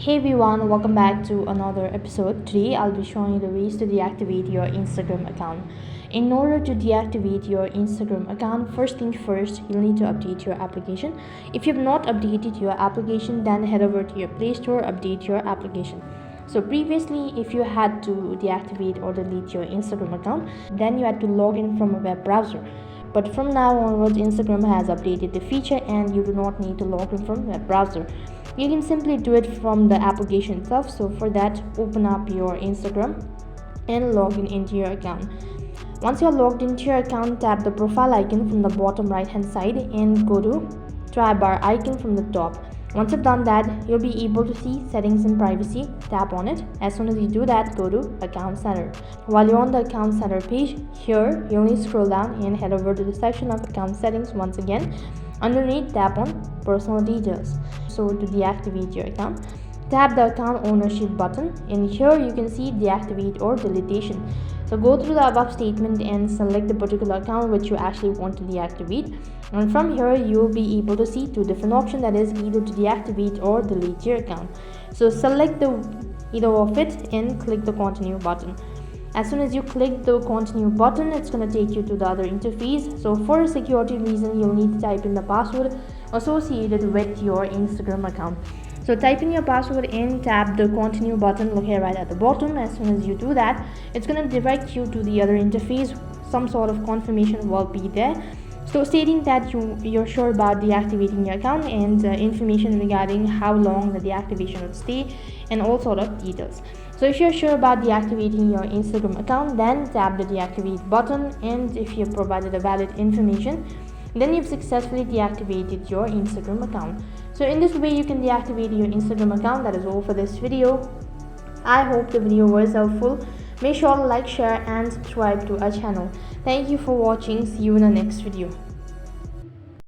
Hey everyone, welcome back to another episode. Today I'll be showing you the ways to deactivate your Instagram account. In order to deactivate your Instagram account, first thing first, you'll need to update your application. If you've not updated your application, then head over to your Play Store, update your application. So previously, if you had to deactivate or delete your Instagram account, then you had to log in from a web browser. But from now onwards, Instagram has updated the feature and you do not need to log in from web browser. You can simply do it from the application itself. So for that, open up your Instagram and log in into your account. Once you're logged into your account, tap the profile icon from the bottom right hand side and go to try bar icon from the top. Once you've done that, you'll be able to see settings and privacy. Tap on it. As soon as you do that, go to account center. While you're on the account center page, here you'll need to scroll down and head over to the section of account settings once again. Underneath, tap on personal details. So to deactivate your account, tap the account ownership button. In here you can see deactivate or deletion. So go through the above statement and select the particular account which you actually want to deactivate. And from here you will be able to see two different options, that is either to deactivate or delete your account. So select either of it and click the continue button. As soon as you click the continue button, it's going to take you to the other interface. So for security reason, you'll need to type in the password associated with your Instagram account. So type in your password and tap the continue button, look here right at the bottom. As soon as you do that, it's going to direct you to the other interface. Some sort of confirmation will be there, so stating that you're sure about deactivating your account and information regarding how long the deactivation would stay and all sort of details. So if you're sure about deactivating your Instagram account, then tap the deactivate button, and if you've provided a valid information, then you've successfully deactivated your Instagram account. So in this way you can deactivate your Instagram account. That is all for this video. I hope the video was helpful. Make sure to like, share and subscribe to our channel. Thank you for watching. See you in the next video.